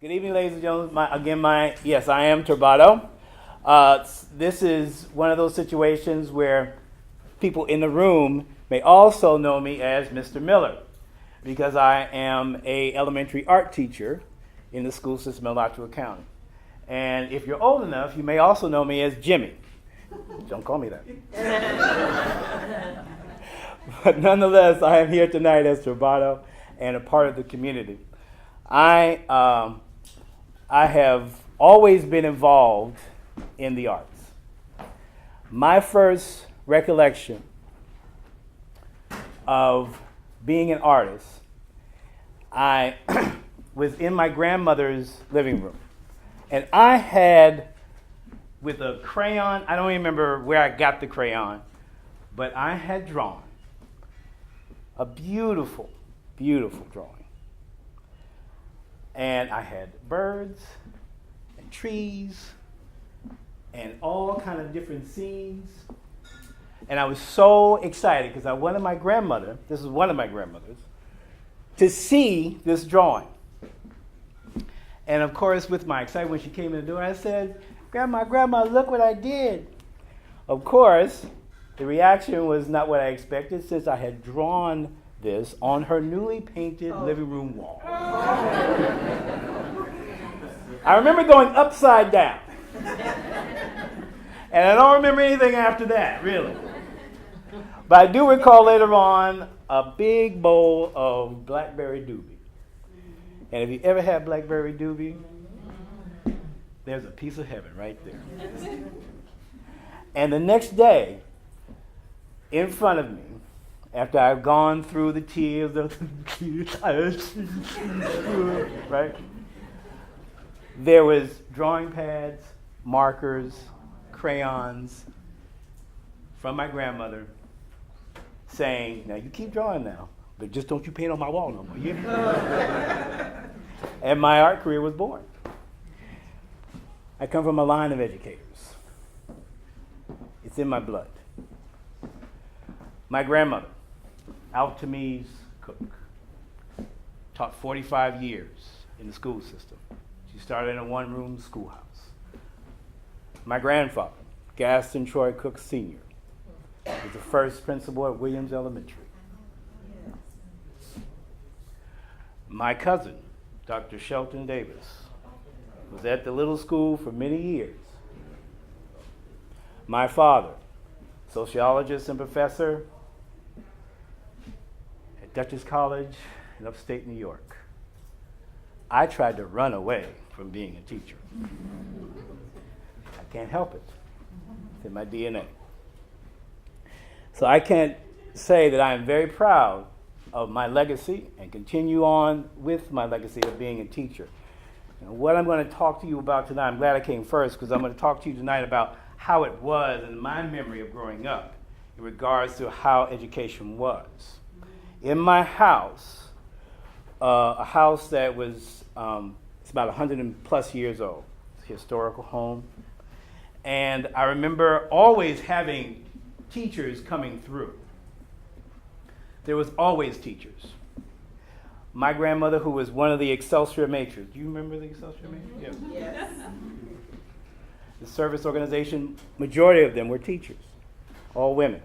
Good evening, ladies and gentlemen. Yes, I am Turbado. This is one of those situations where people in the room may also know me as Mr. Miller, because I am a elementary art teacher in the school system in Alachua County. And if you're old enough, you may also know me as Jimmy. Don't call me that. But nonetheless, I am here tonight as Turbado and a part of the community. I have always been involved in the arts. My first recollection of being an artist, I was in my grandmother's living room. And I had, with a crayon, I don't even remember where I got the crayon, but I had drawn a beautiful, beautiful drawing. And I had birds and trees and all kind of different scenes. And I was so excited because I wanted my grandmother, this is one of my grandmothers, to see this drawing. And of course, with my excitement, when she came in the door, I said, Grandma, look what I did. Of course, the reaction was not what I expected, since I had drawn this on her newly painted living room wall. I remember going upside down. And I don't remember anything after that, really. But I do recall later on a big bowl of blackberry doobie. And if you ever had blackberry doobie, there's a piece of heaven right there. And the next day, in front of me, after I've gone through the tears of right, there was drawing pads, markers, crayons from my grandmother saying, now you keep drawing now, but just don't you paint on my wall no more. Yeah. And my art career was born. I come from a line of educators. It's in my blood. My grandmother, Altamese cook, taught 45 years in the school system. She started in a one-room schoolhouse. My grandfather, Gaston Troy Cook Sr., was the first principal at Williams Elementary. My cousin, Dr. Shelton Davis, was at the little school for many years. My father, sociologist and professor at Dutchess College in upstate New York. I tried to run away from being a teacher. I can't help it. It's in my DNA. So I can't say that I am very proud of my legacy and continue on with my legacy of being a teacher. And what I'm going to talk to you about tonight, I'm glad I came first, because I'm going to talk to you tonight about how it was in my memory of growing up in regards to how education was. In my house, a house that was it's about 100+ years old, it's a historical home, and I remember always having teachers coming through. There was always teachers. My grandmother, who was one of the Excelsior matrons. Do you remember the Excelsior matrons? Yeah. Yes. The service organization, majority of them were teachers, all women.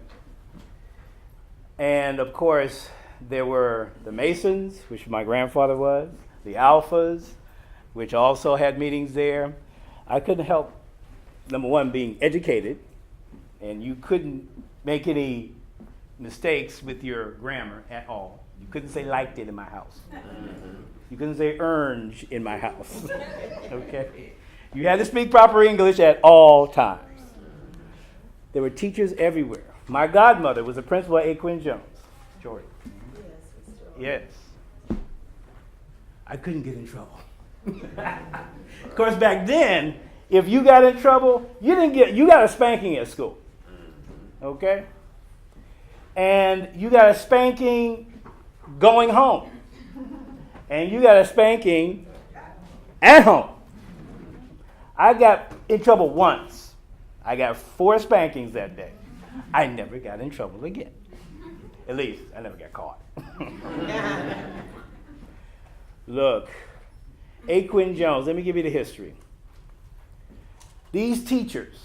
And of course, there were the Masons, which my grandfather was, the Alphas, which also had meetings there. I couldn't help, number one, being educated, and you couldn't make any mistakes with your grammar at all. You couldn't say liked it in my house. You couldn't say orange in my house. Okay? You had to speak proper English at all times. There were teachers everywhere. My godmother was a principal at A. Quinn Jones. Jordan. Yes. I couldn't get in trouble. Of course, back then, if you got in trouble, you got a spanking at school. Okay? And you got a spanking going home. And you got a spanking at home. I got in trouble once. I got 4 spankings that day. I never got in trouble again. At least, I never got caught. Look, Aquin Jones. Let me give you the history. These teachers,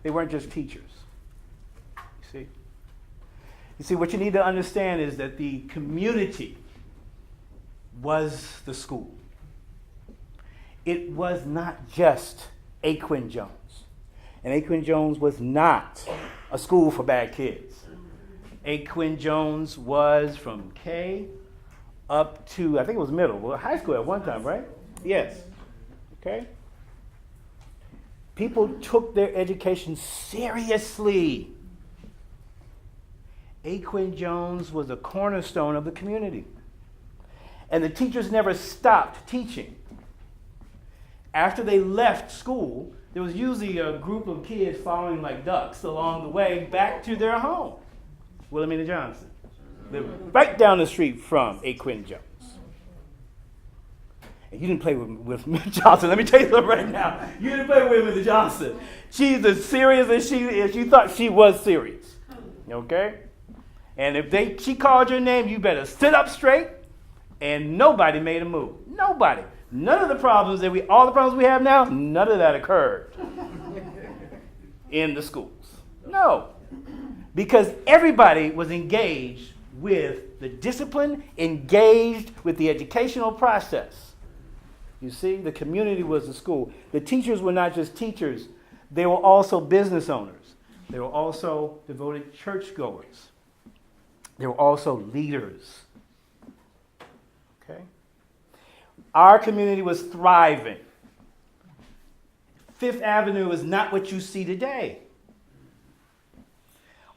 they weren't just teachers. You see, what you need to understand is that the community was the school. It was not just Aquin Jones. And Aquin Jones was not a school for bad kids. Aquin Jones was from K up to, I think it was middle, well, high school at one time, right? Yes. Okay? People took their education seriously. Aquin Jones was a cornerstone of the community. And the teachers never stopped teaching. After they left school, there was usually a group of kids following like ducks along the way back to their home. Wilhelmina Johnson lived right down the street from Aquin Jones. And you didn't play with Miss Johnson. Let me tell you something right now. You didn't play with Miss Johnson. She's as serious as she is. She thought she was serious. Okay? And if she called your name, you better sit up straight. And nobody made a move. Nobody. None of the problems all the problems we have now, none of that occurred in the schools. No. Because everybody was engaged with the discipline, engaged with the educational process. You see, the community was the school. The teachers were not just teachers. They were also business owners. They were also devoted churchgoers. They were also leaders. Okay? Our community was thriving. Fifth Avenue is not what you see today.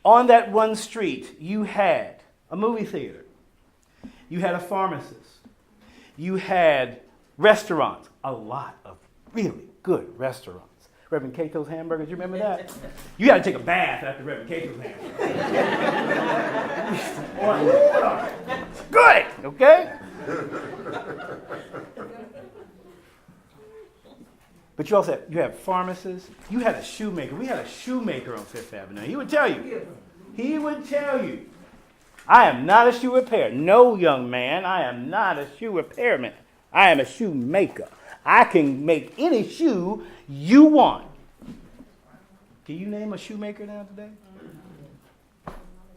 On that one street, you had a movie theater. You had a pharmacist. You had restaurants, a lot of really good restaurants. Reverend Cato's Hamburgers, you remember that? You got to take a bath after Reverend Cato's Hamburgers. Good, okay? But you also had pharmacists. You had a shoemaker. We had a shoemaker on Fifth Avenue. He would tell you, I am not a shoe repairer. No, young man, I am not a shoe repairman. I am a shoemaker. I can make any shoe you want. Can you name a shoemaker now today?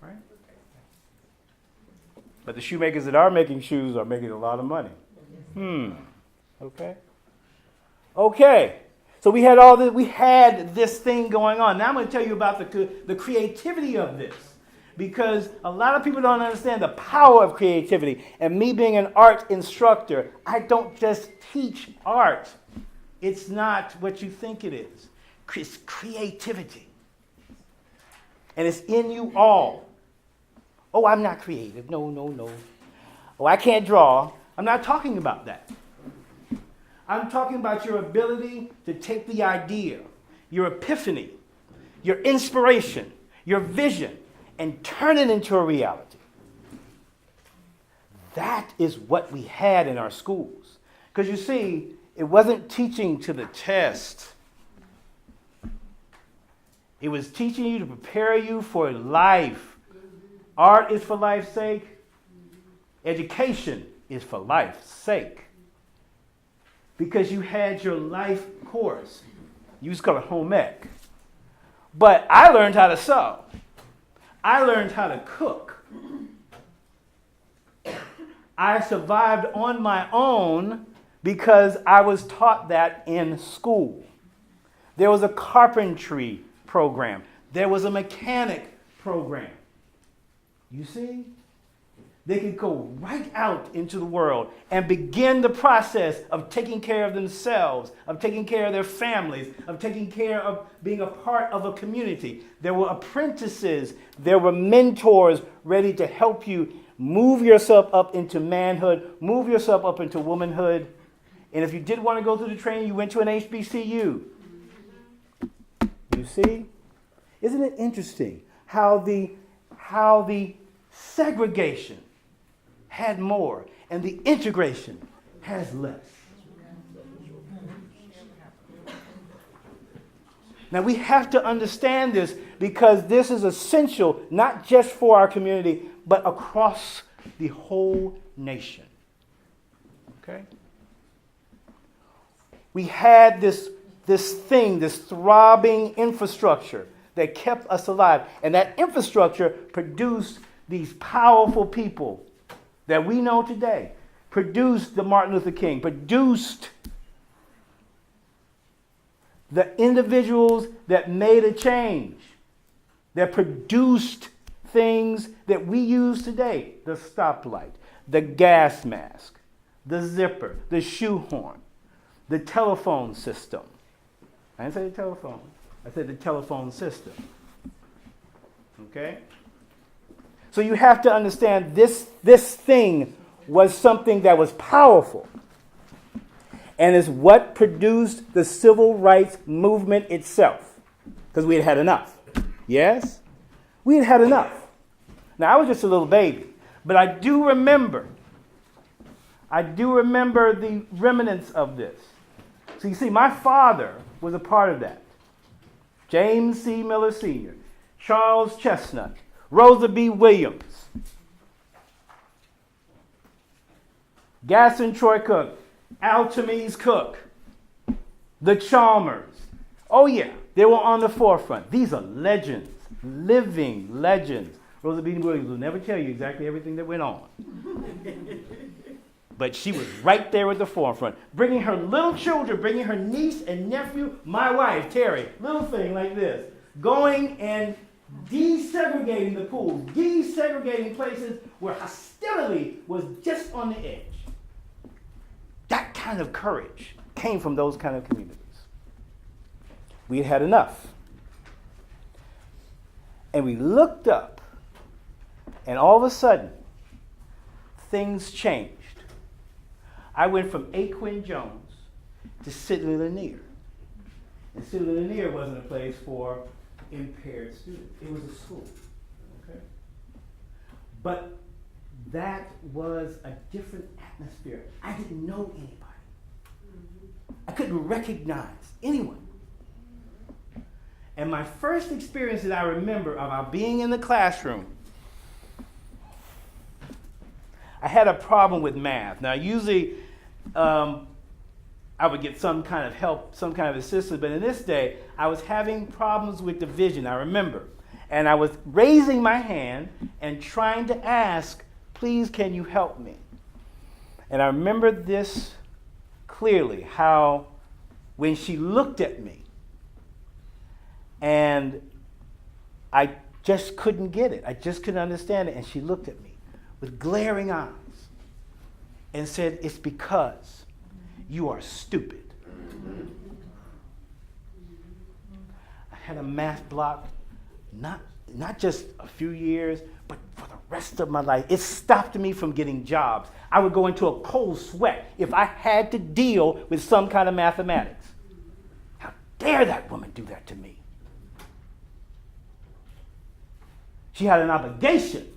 Right? But the shoemakers that are making shoes are making a lot of money. Okay. So we had all this. We had this thing going on. Now I'm going to tell you about the creativity of this, because a lot of people don't understand the power of creativity. And me being an art instructor, I don't just teach art. It's not what you think it is. It's creativity. And it's in you all. Oh, I'm not creative. No. Oh, I can't draw. I'm not talking about that. I'm talking about your ability to take the idea, your epiphany, your inspiration, your vision, and turn it into a reality. That is what we had in our schools. Because you see, it wasn't teaching to the test. It was teaching you to prepare you for life. Art is for life's sake. Education is for life's sake. Because you had your life course. You used to call it home ec. But I learned how to sew. I learned how to cook. I survived on my own because I was taught that in school. There was a carpentry program. There was a mechanic program. You see? They could go right out into the world and begin the process of taking care of themselves, of taking care of their families, of taking care of being a part of a community. There were apprentices. There were mentors ready to help you move yourself up into manhood, move yourself up into womanhood. And if you did want to go through the training, you went to an HBCU. You see? Isn't it interesting how the segregation had more and the integration has less? Now we have to understand this, because this is essential not just for our community, but across the whole nation. Okay? We had this throbbing infrastructure that kept us alive. And that infrastructure produced these powerful people that we know today, produced the Martin Luther King, produced the individuals that made a change, that produced things that we use today. The stoplight, the gas mask, the zipper, the shoehorn, the telephone system. I didn't say the telephone. I said the telephone system. Okay? So you have to understand this thing was something that was powerful and is what produced the civil rights movement itself. Because we had had enough. Yes? We had had enough. Now, I was just a little baby, but I do remember the remnants of this. So you see, my father was a part of that. James C. Miller Sr., Charles Chestnut, Rosa B. Williams, Gaston Troy Cook, Al Tamiz Cook, the Chalmers. Oh yeah, they were on the forefront. These are legends, living legends. Rosa B. Williams will never tell you exactly everything that went on. But she was right there at the forefront, bringing her little children, bringing her niece and nephew, my wife, Terry, little thing like this, going and desegregating the pools, desegregating places where hostility was just on the edge. That kind of courage came from those kind of communities. We had had enough. And we looked up, and all of a sudden, things changed. I went from A. Quinn Jones to Sidley Lanier. And Sidley Lanier wasn't a place for impaired students. It was a school. Okay? But that was a different atmosphere. I didn't know anybody. I couldn't recognize anyone. And my first experience that I remember about being in the classroom, I had a problem with math. Now, usually I would get some kind of help, some kind of assistance, but in this day, I was having problems with division, I remember. And I was raising my hand and trying to ask, please, can you help me? And I remember this clearly, how when she looked at me, and I just couldn't get it. I just couldn't understand it. And she looked at me with glaring eyes and said, it's because you are stupid. I had a math block, not just a few years, but for the rest of my life. It stopped me from getting jobs. I would go into a cold sweat if I had to deal with some kind of mathematics. How dare that woman do that to me? She had an obligation.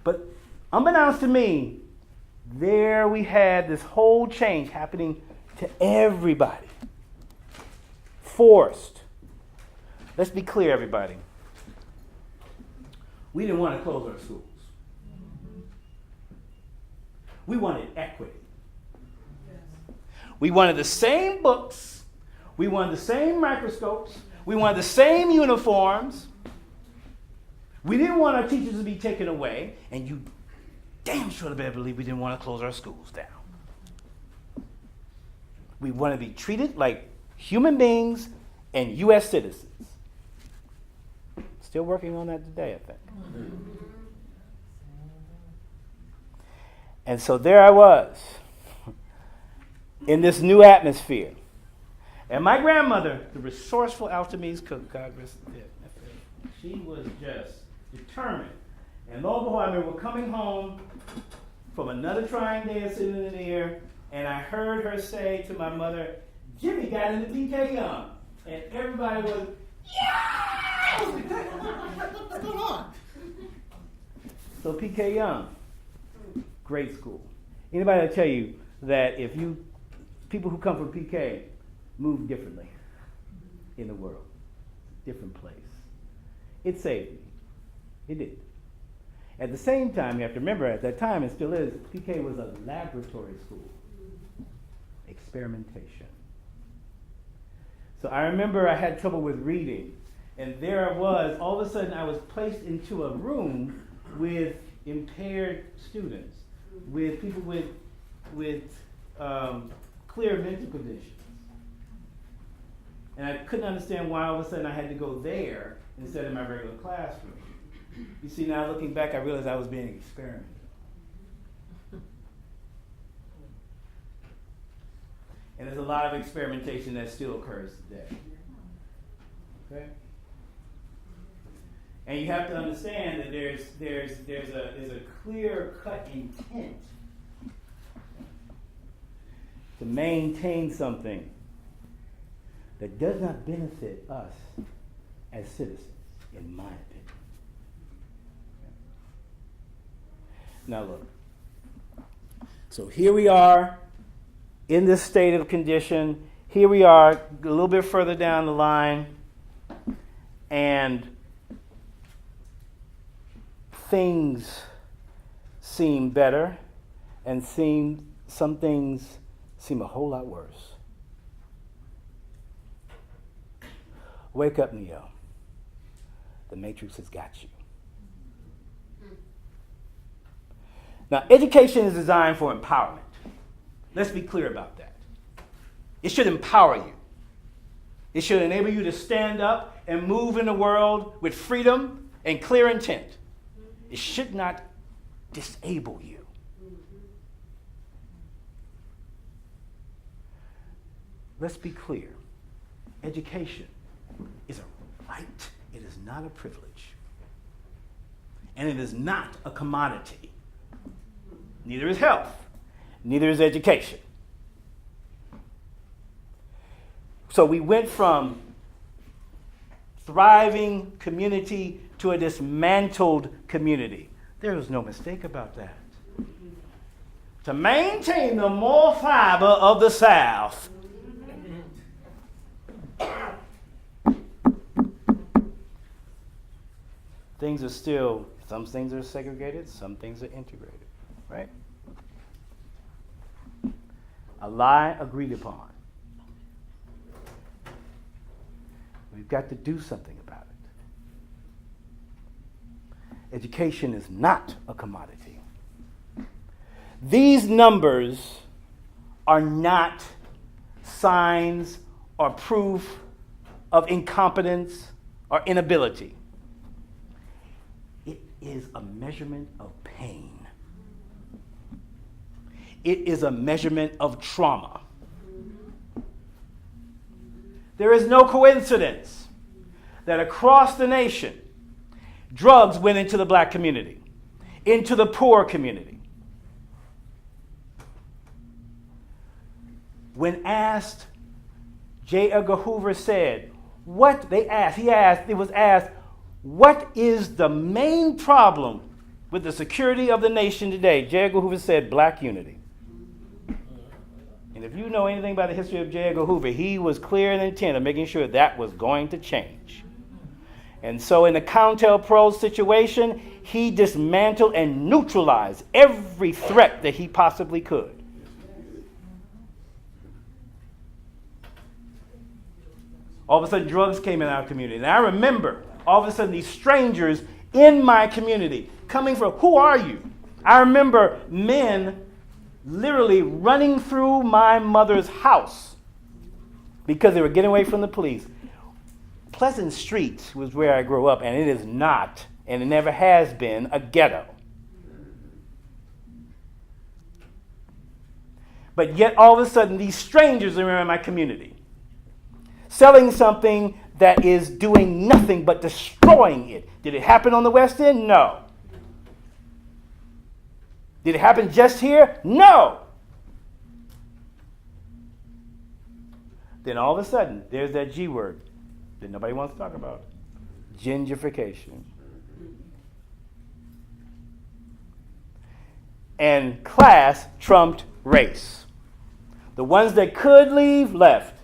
But unbeknownst to me, there we had this whole change happening to everybody. Forced. Let's be clear, everybody. We didn't want to close our schools. We wanted equity. We wanted the same books. We wanted the same microscopes. We wanted the same uniforms. We didn't want our teachers to be taken away, and you damn sure better believe we didn't want to close our schools down. We want to be treated like human beings and U.S. citizens. Still working on that today, I think. And so there I was, in this new atmosphere. And my grandmother, the resourceful Altamiz cook, God rest her dead, she was just determined. And lo and behold, I remember coming home from another trying day of sitting in the air, and I heard her say to my mother, Jimmy got into PK Young. And everybody was, yeah! What's going on? So PK Young, great school. Anybody will tell you that people who come from PK move differently in the world. Different place. It saved me. It did. At the same time, you have to remember, at that time, it still is, PK was a laboratory school. experimentation. So I remember I had trouble with reading, and there I was, all of a sudden I was placed into a room with impaired students, with people with clear mental conditions. And I couldn't understand why all of a sudden I had to go there instead of my regular classroom. You see, now looking back, I realized I was being experimented. And there's a lot of experimentation that still occurs today. Okay? And you have to understand that there's a clear-cut intent to maintain something that does not benefit us as citizens, in my opinion. Now look. So here we are in this state of condition. Here we are a little bit further down the line, and things seem better, and some things seem a whole lot worse. Wake up, Neo. The Matrix has got you. Now, education is designed for empowerment. Let's be clear about that. It should empower you. It should enable you to stand up and move in the world with freedom and clear intent. It should not disable you. Let's be clear. Education is a right. It is not a privilege. And it is not a commodity. Neither is health. Neither is education. So we went from thriving community to a dismantled community. There was no mistake about that. To maintain the moral fiber of the South, things are still, some things are segregated, some things are integrated, right? A lie agreed upon. We've got to do something about it. Education is not a commodity. These numbers are not signs or proof of incompetence or inability. It is a measurement of pain. It is a measurement of trauma. There is no coincidence that across the nation, drugs went into the black community, into the poor community. When asked, J. Edgar Hoover said, what is the main problem with the security of the nation today? J. Edgar Hoover said, black unity. And if you know anything about the history of J. Edgar Hoover, he was clear in intent of making sure that was going to change. And so in the COINTELPRO situation, he dismantled and neutralized every threat that he possibly could. All of a sudden, drugs came in our community. And I remember, all of a sudden, these strangers in my community coming from, who are you? I remember men literally running through my mother's house because they were getting away from the police. Pleasant Street was where I grew up, and it is not, and it never has been, a ghetto. But yet, all of a sudden, these strangers are in my community, selling something that is doing nothing but destroying it. Did it happen on the West End? No. Did it happen just here? No. Then all of a sudden, there's that G word that nobody wants to talk about. Gentrification. And class trumped race. The ones that could leave, left.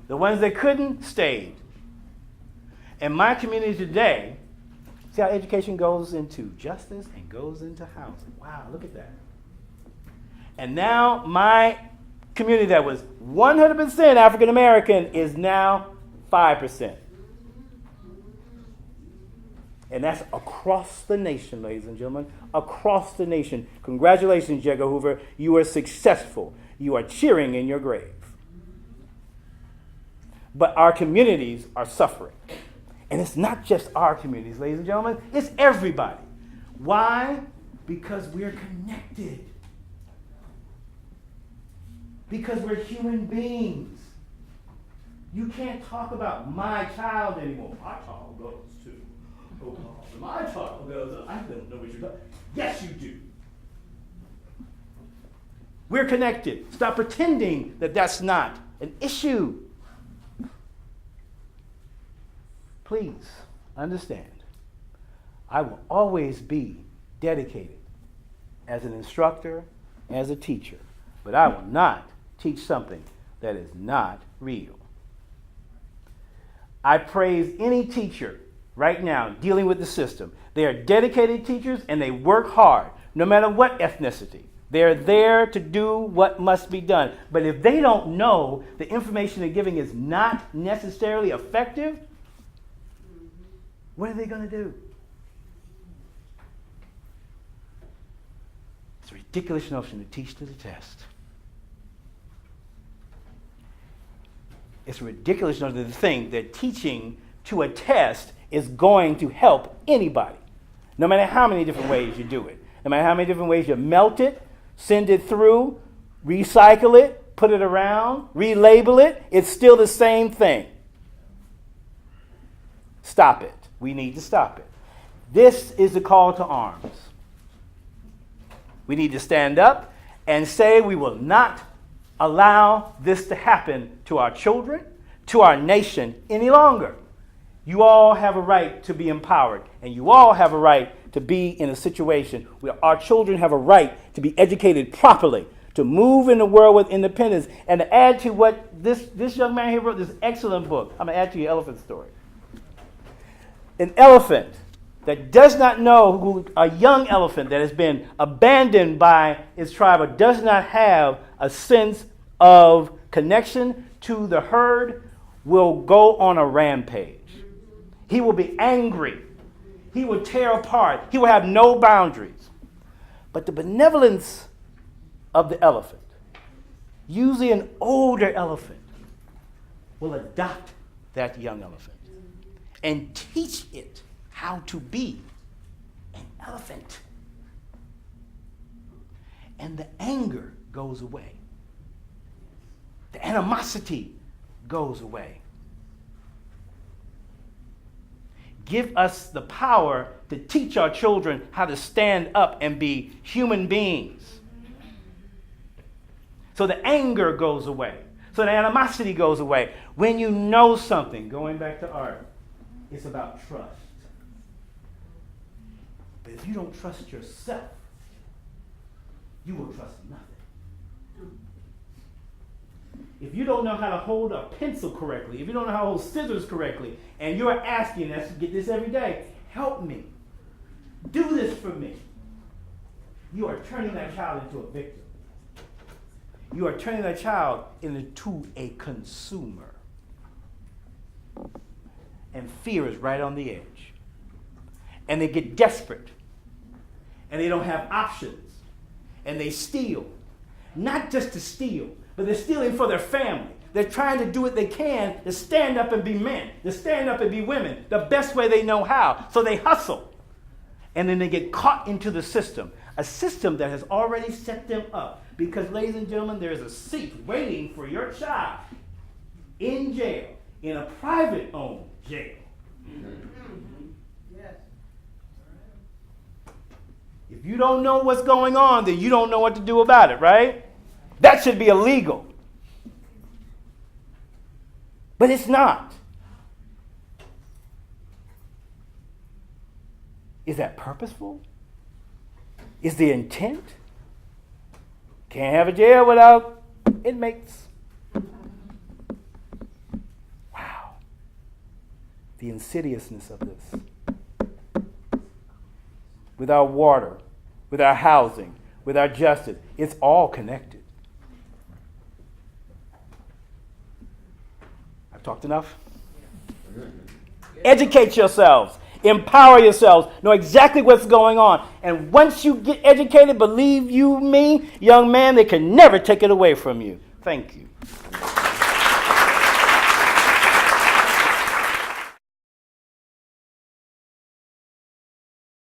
The ones that couldn't, stayed. In my community today, see how education goes into justice and goes into housing. Wow, look at that. And now my community that was 100% African American is now 5%. And that's across the nation, ladies and gentlemen, across the nation. Congratulations, J. Edgar Hoover. You are successful. You are cheering in your grave. But our communities are suffering. And it's not just our communities, ladies and gentlemen. It's everybody. Why? Because we're connected. Because we're human beings. You can't talk about my child anymore. My child goes to Oklahoma. My child goes, I don't know what you're talking about. Yes, you do. We're connected. Stop pretending that that's not an issue. Please understand, I will always be dedicated as an instructor, as a teacher, but I will not teach something that is not real. I praise any teacher right now dealing with the system. They are dedicated teachers and they work hard, no matter what ethnicity. They're there to do what must be done. But if they don't know the information they're giving is not necessarily effective, what are they going to do? It's a ridiculous notion to teach to the test. It's a ridiculous notion to think that teaching to a test is going to help anybody, no matter how many different ways you do it. No matter how many different ways you melt it, send it through, recycle it, put it around, relabel it, it's still the same thing. Stop it. We need to stop it. This is the call to arms. We need to stand up and say we will not allow this to happen to our children, to our nation any longer. You all have a right to be empowered, and you all have a right to be in a situation where our children have a right to be educated properly, to move in the world with independence. And to add to what this young man here wrote, this excellent book, I'm going to add to your elephant story. An elephant that does not know who, a young elephant that has been abandoned by its tribe or does not have a sense of connection to the herd will go on a rampage. He will be angry. He will tear apart. He will have no boundaries. But the benevolence of the elephant, usually an older elephant, will adopt that young elephant and teach it how to be an elephant. And the anger goes away. The animosity goes away. Give us the power to teach our children how to stand up and be human beings. So the anger goes away. So the animosity goes away. When you know something, going back to art, it's about trust. But if you don't trust yourself, you will trust nothing. If you don't know how to hold a pencil correctly, if you don't know how to hold scissors correctly, and you're asking us to get this every day, help me. Do this for me. You are turning that child into a victim. You are turning that child into a consumer. And fear is right on the edge. And they get desperate. And they don't have options. And they steal. Not just to steal, but they're stealing for their family. They're trying to do what they can to stand up and be men, to stand up and be women, the best way they know how. So they hustle. And then they get caught into the system, a system that has already set them up. Because, ladies and gentlemen, there is a seat waiting for your child in jail, in a private-owned jail. Yes. If you don't know what's going on, then you don't know what to do about it, right? That should be illegal. But it's not. Is that purposeful? Is the intent? Can't have a jail without inmates. Wow. The insidiousness of this. With our water, with our housing, with our justice, it's all connected. Talked enough? Educate yourselves. Empower yourselves. Know exactly what's going on. And once you get educated, believe you me, young man, they can never take it away from you. Thank you.